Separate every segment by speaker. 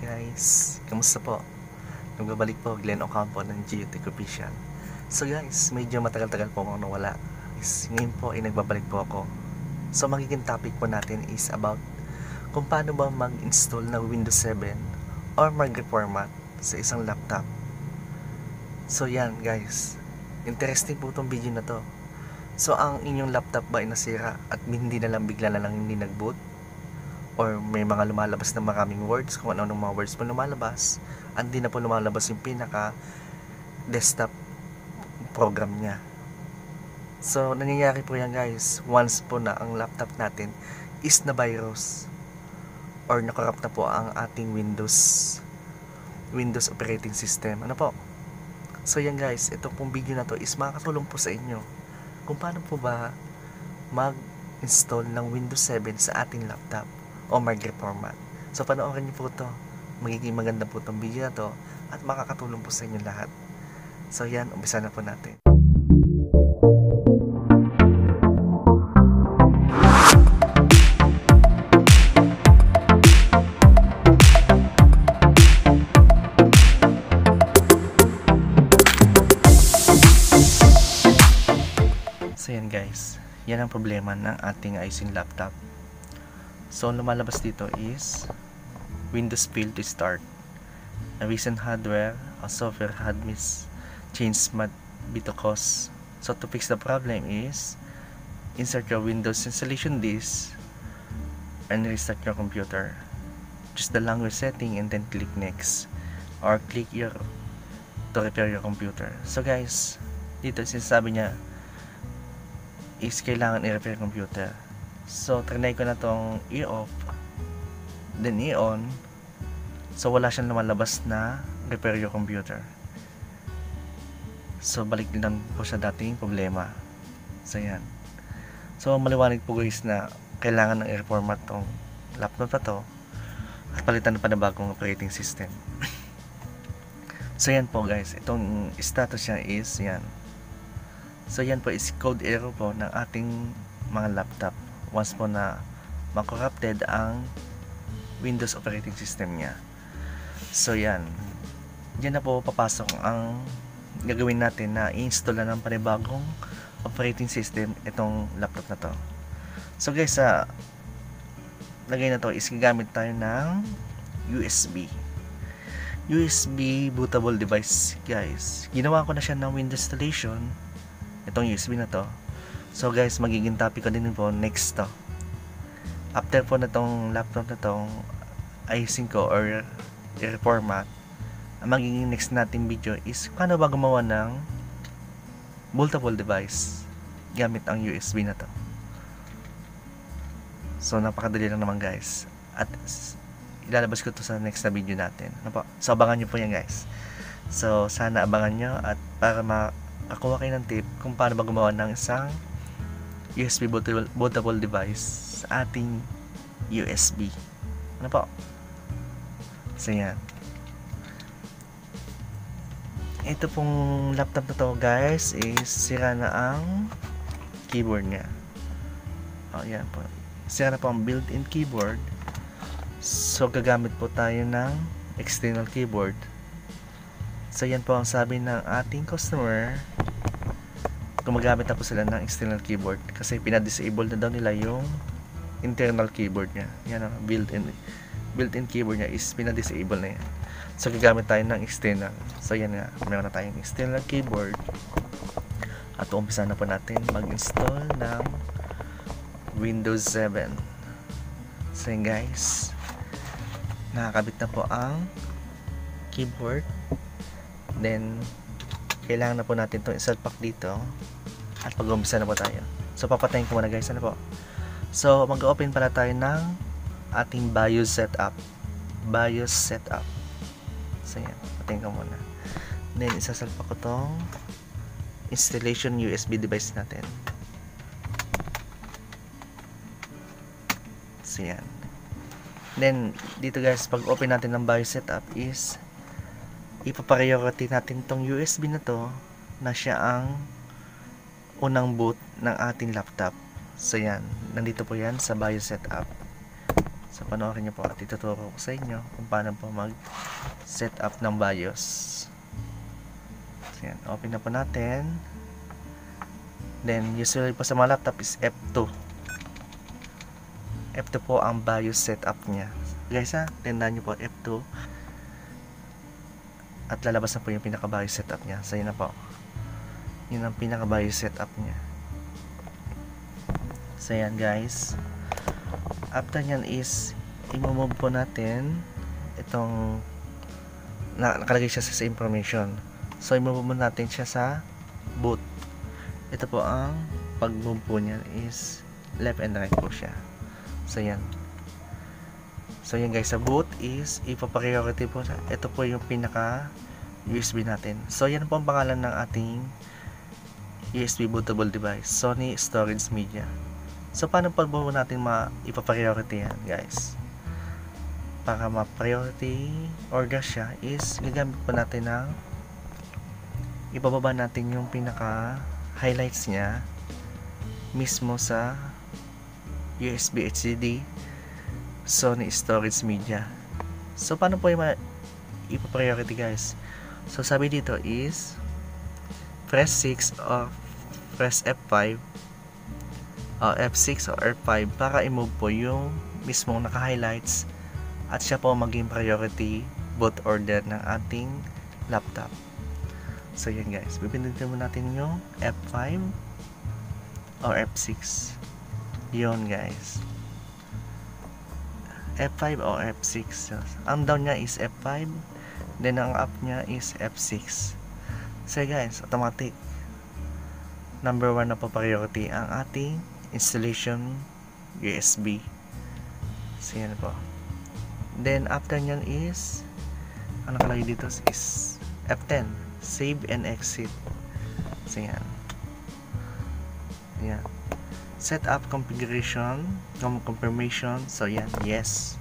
Speaker 1: guys, kamusta po? Nagbabalik po, Glenn Ocampo ng Geotech Official. So guys, medyo matagal-tagal po akong nawala. Ngayon po ay nagbabalik po ako. So magiging topic po natin is about kung paano ba mag-install ng Windows 7 or mag-reformat sa isang laptop. So yan guys, interesting po itong video na to. So ang inyong laptop ba ay nasira at hindi na lang bigla na lang hindi nag-boot? Or may mga lumalabas na maraming words, kung ano-anong mga words po lumalabas, hindi na po lumalabas yung pinaka desktop program niya. So nangyayari po yan guys once po na ang laptop natin is na virus or nakorrupt na po ang ating Windows operating system. Ano po? So yan guys, ito pong video na to is makakatulong po sa inyo kung paano po ba mag-install ng Windows 7 sa ating laptop o mag-reformat. So panoorin niyo po to. Magiging maganda po itong video na to at makakatulong po sa inyo lahat. So yan, umpisa na po natin. So yan guys, yan ang problema ng ating IC laptop. So lumalabas dito is Windows failed to start. A recent hardware or software had changed might be the cause. So to fix the problem is insert your Windows installation disk and restart your computer. Choose the language setting and then click next or click here to repair your computer. So guys, dito sinasabi niya is kailangan i-repair computer. So trinay ko na tong i-off then i-on. So wala siyang lumalabas na repair your computer. So balik din lang po sa dating problema. So yan. So maliwanag po guys na kailangan ng i-reformat tong laptop na to at palitan pa na bagong operating system. So yan po guys, itong status niya is yan. So yan po is code error po ng ating mga laptop once po na ma-corrupted ang Windows operating system niya. So yan, diyan na po papasok ang gagawin natin na i-install na ng panibagong operating system itong laptop na to. So guys, sa lagay na to is gagamit tayo ng USB bootable device guys. Ginawa ko na siya ng Windows installation itong USB na to. So guys, magiging topic ko din po next to. After po na tong laptop na tong ayusin ko or i-reformat, ang magiging next natin video is paano ba gumawa ng bootable device gamit ang USB na to. So napakadali lang naman guys. At ilalabas ko to sa next na video natin. Ano po? So abangan nyo po yan guys. So sana abangan nyo at para makakuha kayo ng tip kung paano ba gumawa ng isang USB bootable device sa ating USB. Ano po? So yan. Ito pong laptop na to guys is sira na ang keyboard niya. Yan po. Sira na po ang built-in keyboard. So gagamit po tayo ng external keyboard. So yan po ang sabi ng ating customer. Gumagamit na po sila ng external keyboard kasi pinadisable na daw nila yung internal keyboard niya. Yan ang built-in keyboard niya is pinadisable na yan. So gagamit tayo ng external. So yan nga, meron na tayong external keyboard at umpisa na po natin mag-install ng Windows 7. So yan guys, nakakabit na po ang keyboard. Then kailangan na po natin itong isalpak dito at pag-umpisa na po tayo. So papatayin ko muna guys. Ano po? So mag-open pala tayo ng ating BIOS setup. So yan, patayin ko muna. Then isasalpak ko itong installation USB device natin. So yan. Then dito guys, pag open natin ng BIOS setup is ipapriority natin tong USB na to na siya ang unang boot ng ating laptop. So yan, nandito po yan sa BIOS setup. So panoorin niyo po at ituturo ko sa inyo kung paano po mag set up ng BIOS. So yan, open na po natin. Then usually po sa mga laptop is F2. F2 po ang BIOS setup niya. Guys ha, tandaan niyo po F2. At lalabas na po yung pinaka BIOS setup niya. So yun na po. Yun ang pinaka BIOS setup niya. So yan guys. After nyan is i-move po natin itong nakalagay siya sa information. So i-move po natin siya sa boot. Ito po ang pag-move po niya is left and right po siya. So yan. So yan guys, sa boot is ipa-priority po siya. Ito po yung pinaka USB natin. So yan po ang pangalan ng ating USB bootable device, Sony Storage Media. So paano pag-buo natin ipa-priority yan guys? Para ma-priority order siya is gagamit po natin ng ibababa natin yung pinaka highlights niya mismo sa USB HDD Sony Storage Media. So paano po yung ipa-priority guys? So sabi dito is press 6 or press F5 F6 o F5 para i-move po yung mismong naka-highlights at siya po maging priority boot order ng ating laptop. So yan guys, pipindutin mo natin yung F5 o F6. Yun guys, F5 o F6. So, ang down niya is F5, then ang up niya is F6. So guys, automatic number 1 na po priority ang ating installation USB. So yan po. Then after nyan is ang nakalagay dito is F10, save and exit. So yan. Yan. Set up configuration, confirmation. So yan, yes.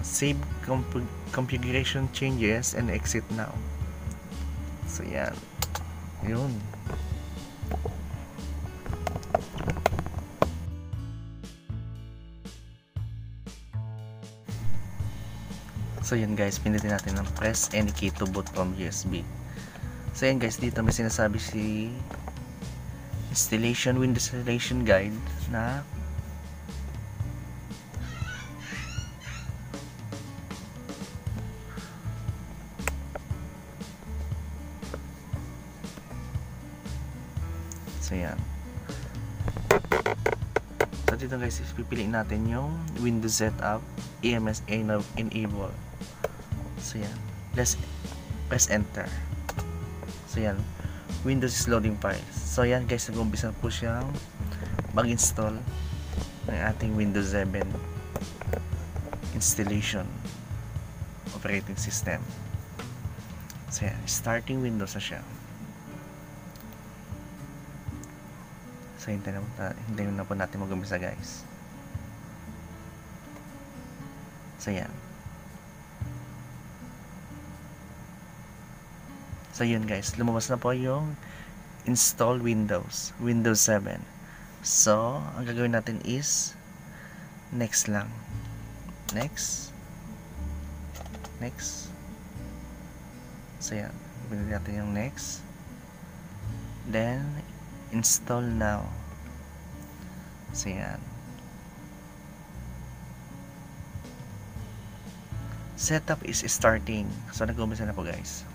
Speaker 1: Save configuration changes and exit now. So yan. Yun. So yun guys, pindutin natin ng press any key to boot from USB. So yan guys, dito may sinasabi si Windows installation guide na so yan. So dito guys, pipiliin natin yung Windows setup EMS enable. So yan, let's press enter. So yan, Windows is loading files. So yan guys, nag-umpisa po siyang mag-install ng ating Windows 7 installation operating system. So yan, starting Windows na siya. So hintayin na po natin mag-umpisa guys. So yan. So yun guys, lumabas na po yung install Windows 7. So ang gagawin natin is next lang. Next. So yan, pinili natin yung next. Then install now. So yan. Setup is starting. So nag-umpisa na po guys.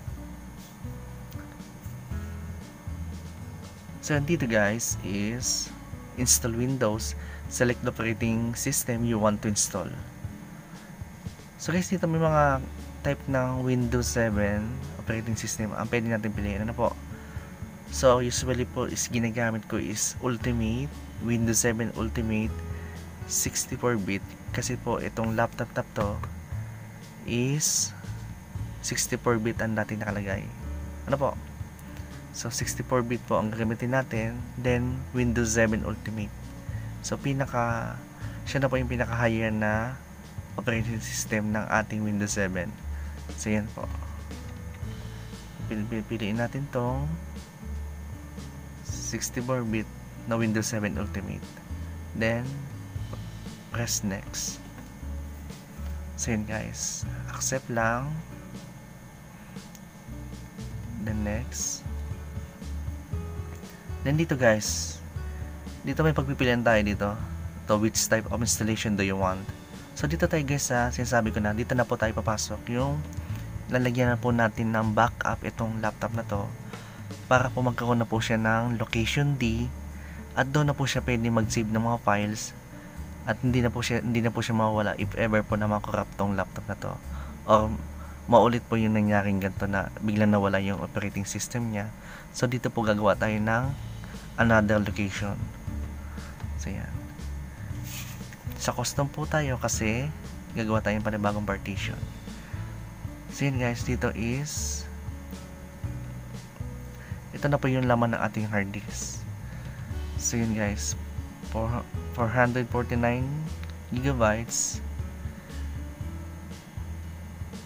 Speaker 1: So dito guys is install Windows, select the operating system you want to install. So guys, dito may mga type ng Windows 7 operating system ang pwede natin piliin. Ano po? So usually po is ginagamit ko is Ultimate, Windows 7 Ultimate 64-bit kasi po itong laptop to is 64-bit ang dating nakalagay. Ano po? So 64-bit po ang gagamitin natin, then Windows 7 Ultimate. So siya na po yung pinaka higher na operating system ng ating Windows 7. So yan po. Piliin natin tong 64-bit na Windows 7 Ultimate. Then press next. So yun guys, accept lang. Then next. Then dito guys, dito may pagpipilian tayo dito. To which type of installation do you want? So dito tayo guys, sinasabi ko na, dito na po tayo papasok. Yung lalagyan na po natin ng backup itong laptop na to para po magkaroon na po siya ng location D, at doon na po siya pwede mag-save ng mga files, at hindi na po siya mawawala if ever po na makorrupt tong laptop na to, or maulit po yung nangyaring ganito na biglang nawala yung operating system niya. So dito po gagawa tayo ng another location. So yan, sa custom po tayo kasi gagawa tayo ng panibagong partition. So yun guys, dito is ito na po yung laman ng ating hard disk. So yun guys, 449 gigabytes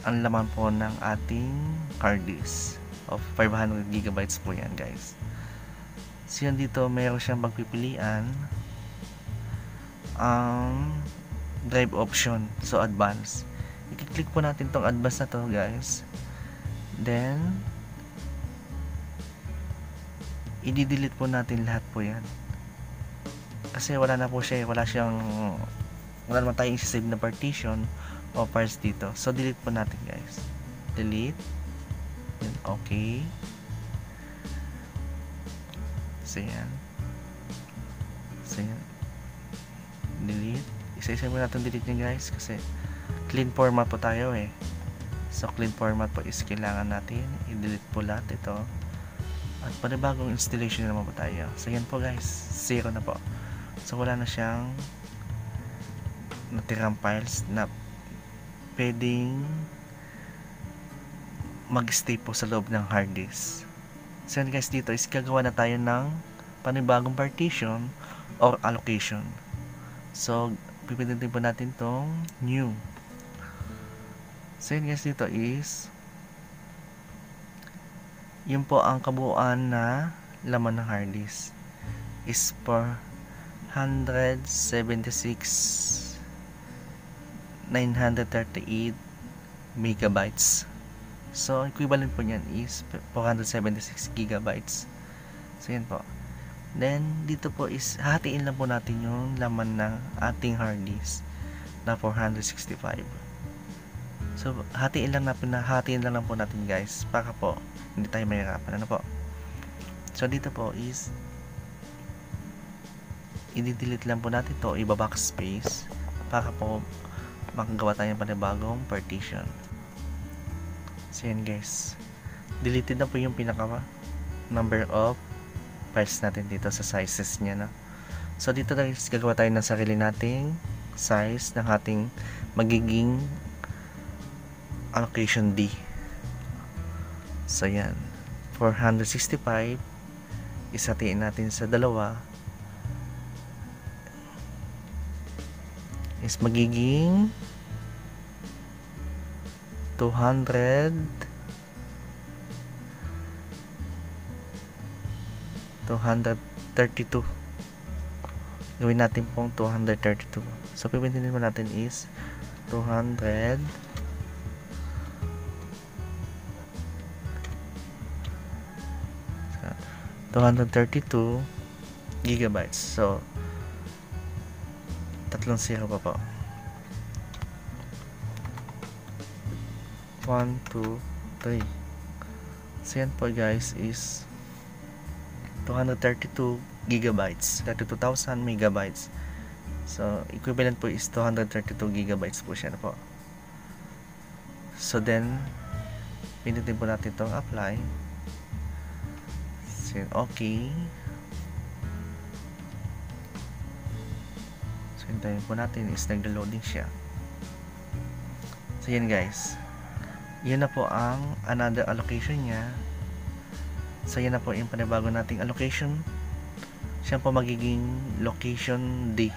Speaker 1: ang laman po ng ating hard disk of 500 gigabytes po yan guys. So yan, dito mayroon siyang pagpipilian drive option, so advanced. I-click po natin tong advanced na to guys, then i-delete po natin lahat po yan kasi wala na po siya, wala naman tayong i-save na partition o files dito. So delete po natin guys, delete, then okay. So yan, delete, isa-isa mo natin delete nyo guys kasi clean format po tayo eh. So clean format po is kailangan natin i-delete po lahat ito, at panibagong installation naman po tayo. So yan po guys, 0 na po. So wala na siyang natirang files na pwedeng mag-stay po sa loob ng hard disk. So yan guys, dito is gagawa na tayo ng panibagong partition or allocation. So pipindutin po natin tong new. So yan guys, dito is yun po ang kabuuan na laman ng hard disk is 476,938 megabytes. So equivalent po niyan is 476 gigabytes. So yan po. Then dito po is hatiin lang po natin yung laman ng ating hard disk na 465. So hatiin lang po natin guys para po hindi tayo mahirapan. Ano po? So dito po is i-delete lang po natin to, i-backspace para po makagawa tayo ng panibagong partition. So yan guys, deleted na po yung pinaka number of files natin dito sa sizes niya na. So dito tayo gagawa tayo ng sarili nating size ng ating magiging allocation D. So yan, 465 isatiin natin sa dalawa is magiging 232. Gawin natin pong 232. So pipindutin mo natin is 232 gigabytes. So tatlong 0 pa po. 1, 2, 3. So yan po guys is 232 gigabytes, 32,000 megabytes. So equivalent po is 232 gigabytes po siya na po. So then pindutin po natin itong apply. So okay. So hintayin po natin is naglo-loading siya. So yan guys, yun na po ang another allocation niya. So yan na po yung panibago nating allocation. Siya po magiging location D.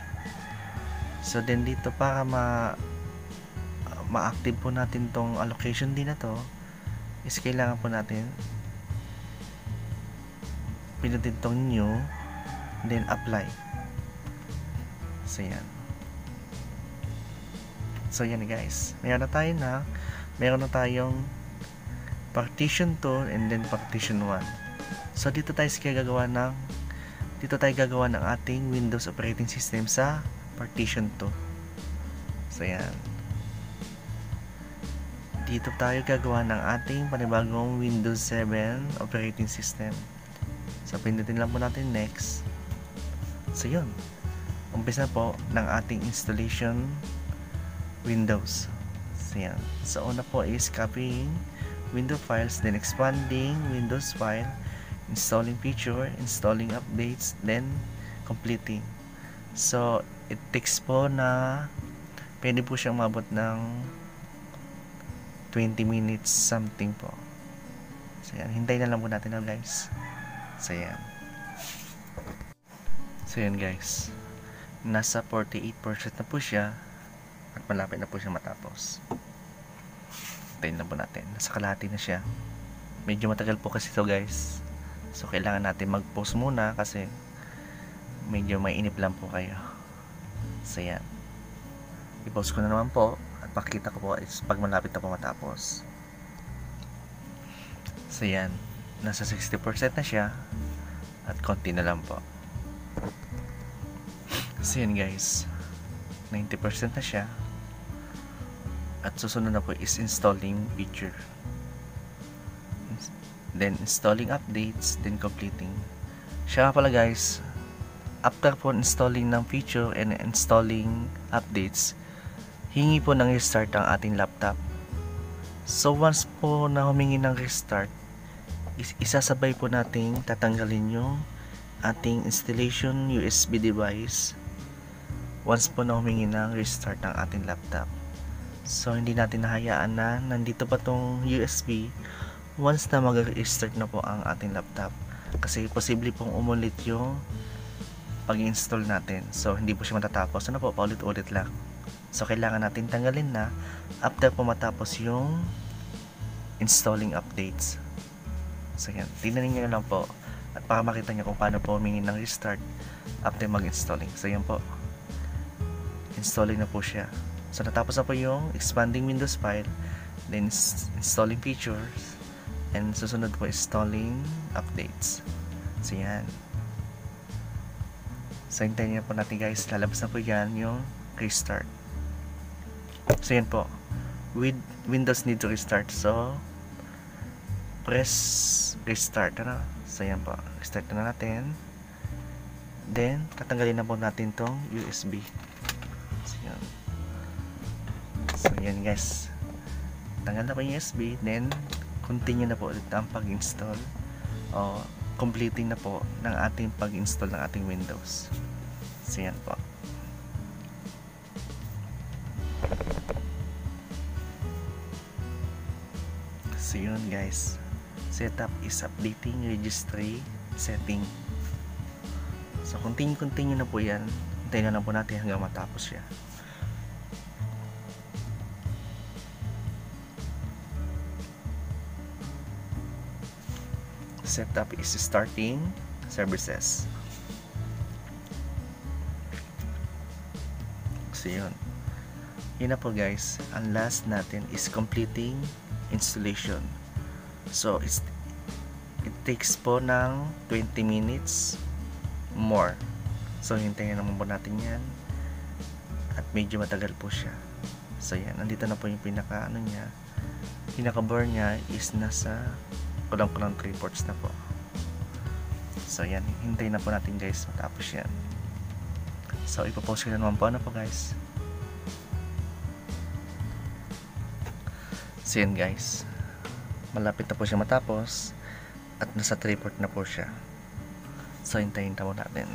Speaker 1: So then dito para ma-active po natin tong allocation D na to is kailangan po natin pinutin tong new, then apply. So yan. So yan guys, meron na tayong partition 2 and then partition 1. So dito tayo gagawa ng ating Windows operating system sa partition 2. So yan. Dito tayo gagawa ng ating panibagong Windows 7 operating system. So pindutin lang po natin next. So yun. Umpisa po ng ating installation Windows. So yan. So una po is copying Windows files, then expanding Windows file, installing feature, installing updates, then completing. So it takes po na pwede po siyang mabot ng 20 minutes something po. So yan, hintayin na lang po natin na guys. So yan. So yan guys, nasa 48% na po siya at malapit na po siya matapos. Hintayin lang po natin, nasa kalahati na siya. Medyo matagal po kasi ito guys, so kailangan natin mag-pause muna kasi medyo mainip lang po kayo. So yan, i-pause ko na naman po at pakita ko po is pag malapit na po matapos. So yan, nasa 60% na siya at konti na lang po. So yan guys, 90% na siya at susunod na po is installing feature, then installing updates, then completing. Siya pala guys, after po installing ng feature and installing updates, hingi po ng restart ang ating laptop. So once po na humingi ng restart, isasabay po nating tatanggalin yung ating installation USB device once po na humingi ng restart ng ating laptop. So hindi natin nahayaan na nandito pa tong USB once na mag-restart na po ang ating laptop, kasi posible pong umulit yung pag-install natin. So hindi po siya matatapos, ano po, paulit-ulit lang. So kailangan natin tanggalin na after po matapos yung installing updates. So yan, tingnan niyo lang po at para makita niyo kung paano po humingi ng restart after mag-installing. So yan po, installing na po siya. So natapos na po yung expanding Windows file, then installing features, and susunod po installing updates. So yan. So hintayin niyo po natin guys, lalabas na po yan yung restart. So yan po, with Windows need to restart, so press restart, ano? So yan po, restart na natin, then tatanggalin na po natin tong USB. So yan. So yan guys, tanggal na po yung USB, then continue na po ulit ang pag-install o completing na po ng ating pag-install ng ating Windows. So yan po. So yun guys, setup is updating registry setting. So continue na po yan, hintayin na lang po natin hanggang matapos siya. Setup is starting services. So yun na po guys, ang last natin is completing installation. So it takes po ng 20 minutes more. So hintayin naman po natin yan at medyo matagal po siya. So yan, nandito na po yung pinaka bar niya is nasa kulang-kulang 3/4 na po. So yan, hintayin na po natin guys matapos yan. So ipopost ko na naman po, ano po guys. So yan guys, malapit na po siya matapos at nasa 3/4 na po siya. So hintayin na po natin.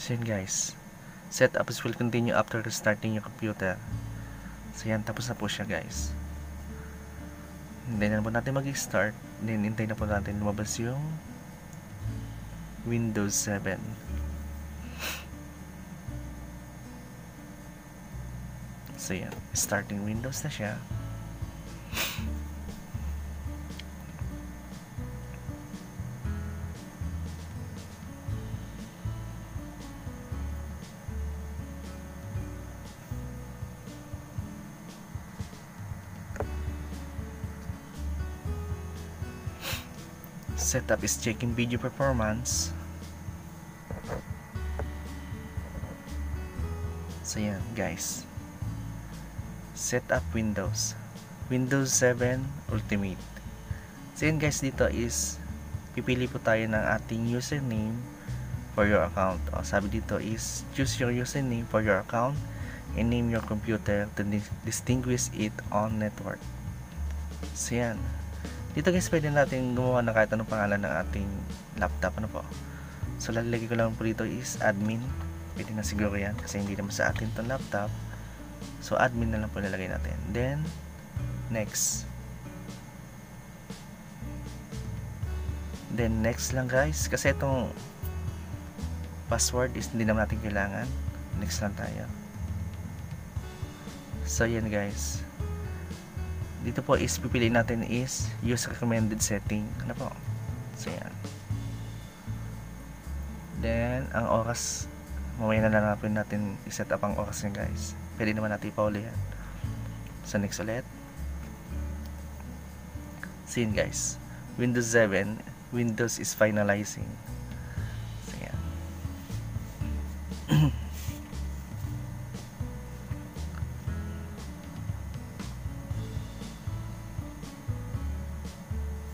Speaker 1: So yun guys, setup will continue after restarting your computer. So yan, tapos na po siya guys. Hintayin na po natin mag-start, then hintayin na po natin lumabas yung Windows 7. So yan, starting Windows na siya. Setup is checking video performance. So yan guys, setup Windows 7 Ultimate. So yan guys, dito is pipili po tayo ng ating username for your account. O, sabi dito is choose your username for your account and name your computer to distinguish it on network. So yan, dito guys pwede natin gumawa ng kahit anong pangalan ng ating laptop. Ano po, so lalagay ko lang po dito is admin. Pwede na siguro yan kasi hindi naman sa atin itong laptop. So admin na lang po nilagay natin. Then next. Then next lang guys, kasi itong password is hindi naman natin kailangan. Next lang tayo. So yan guys, dito po is pipiliin natin is use recommended setting. Ano po, so yan. Then ang oras, mamaya na lang natin i-set up ang oras niya guys. Pwede naman natin ipaulihan. So next ulit. So yun guys, Windows 7, Windows is finalizing. So yan.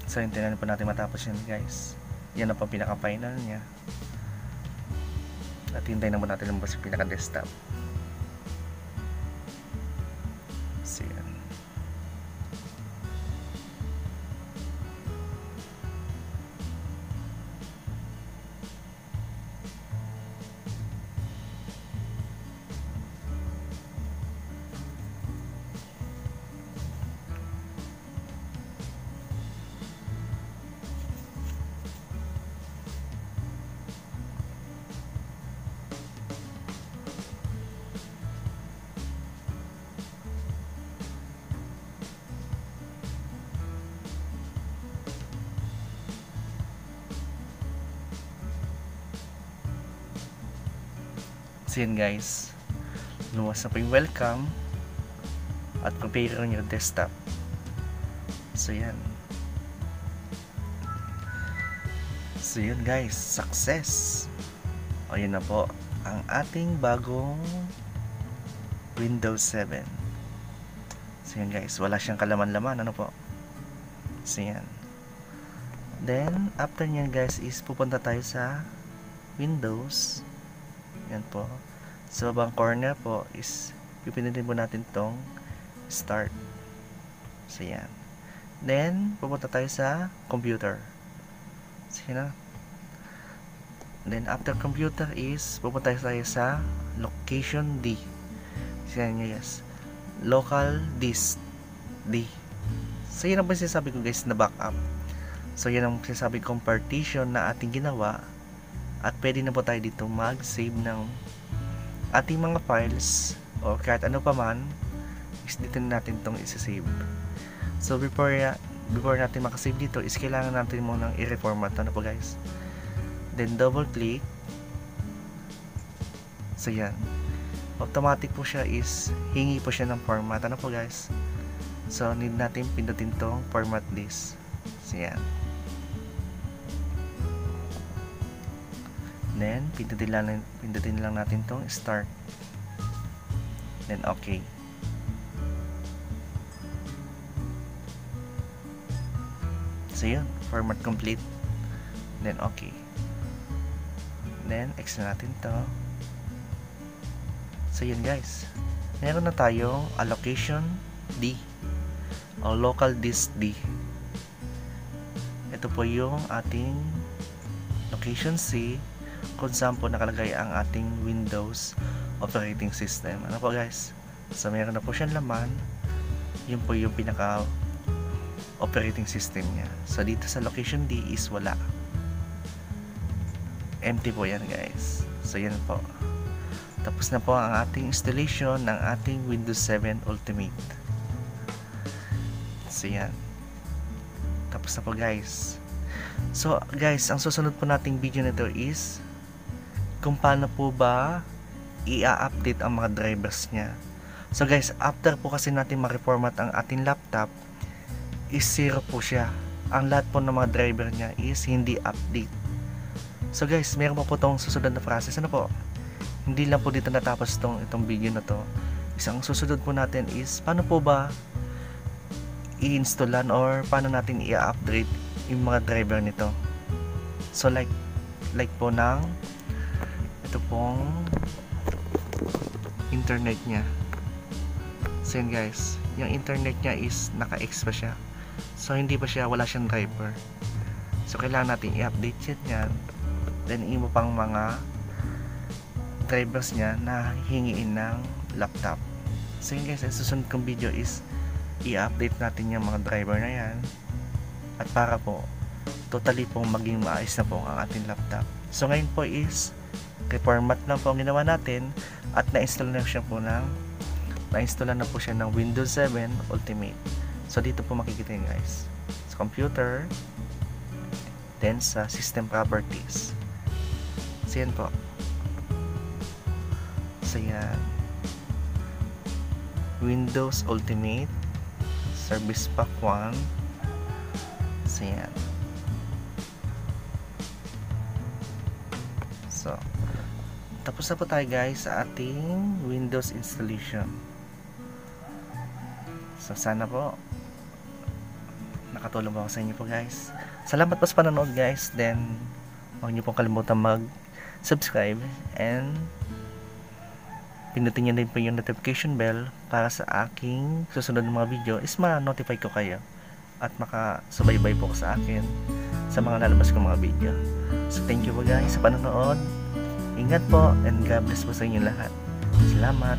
Speaker 1: So hintayin na po natin matapos yan guys. Yan na po pinaka-final niya. At hintayin na po natin lumabas yung pinaka-desktop. So yan. So yun guys, luwas na po yung welcome at prepare on your desktop. So yan. So yun guys, success. O yun na po ang ating bagong Windows 7. So yun guys, wala siyang kalaman-laman. Ano po, so yan. Then after nyan guys is pupunta tayo sa Windows. Yan po, sa babang corner po is pipindutin po natin tong start. So yan. Then pupunta tayo sa computer. So yan na. Then after computer is pupunta tayo sa location D. So yan guys, local disk D. So yan ang sinasabi ko guys na backup. So yan ang sinasabi kong partition na ating ginawa. At pwede na po tayo dito mag-save ng ating mga files o kahit ano pa man, is dito natin itong isa-save. So before natin makasave dito is kailangan natin munang i-reformat. Ano po guys, then double click. So yan, automatic po siya is hingi po siya ng format. Ano po guys, so need natin pindutin tong format this. So yan. Then pindutin lang natin tong start. Then okay. So yun, format complete. Then okay. Then X na natin to. So yun guys, meron na tayong allocation D o local disk D. Ito po yung ating location C kung saan po nakalagay ang ating Windows operating system. Ano po guys, so meron na po siyang laman. Yun po yung pinaka operating system niya. So dito sa location D is wala, empty po yan guys. So yan po. Tapos na po ang ating installation ng ating Windows 7 Ultimate. So yan. Tapos na po guys. So guys, ang susunod po nating video nito is kung paano po ba i-update ang mga drivers niya. So guys, after po kasi natin ma-reformat ang ating laptop, is 0 po siya. Ang lahat po ng mga driver niya is hindi update. So guys, meron po itong susunod na process. Ano po? Hindi lang po dito natapos itong video na to. Isang susunod po natin is paano po ba i-installan or paano natin i-upgrade yung mga driver nito. So like po ng ito pong internet niya. So yun guys, yung internet niya is naka-X pa siya. So hindi pa siya, wala siyang driver. So kailangan natin i-update yan. Then imo pang mga drivers niya na hingiin ng laptop. So yun guys, ang susunod kong video is i-update natin yung mga driver na yan. At para po totally po maging maayos na po ang ating laptop. So ngayon po is reformat lang po ang ginawa natin at na-install na po siya ng Windows 7 Ultimate. So dito po makikita nyo guys, sa computer, then sa system properties. So yan po. So yan, Windows Ultimate Service Pack 1. So yan. So tapos na po tayo guys sa ating Windows installation. So sana po nakatulong ako sa inyo po guys. Salamat po sa panonood guys. Then huwag niyo pong kalimutan mag-subscribe and pindutin niyo din po yung notification bell para sa aking susunod na mga video is ma-notify ko kayo at makasubaybay po sa akin sa mga lalabas kong mga video. So thank you po guys sa panonood. Ingat po and God bless po sa inyo lahat. Salamat.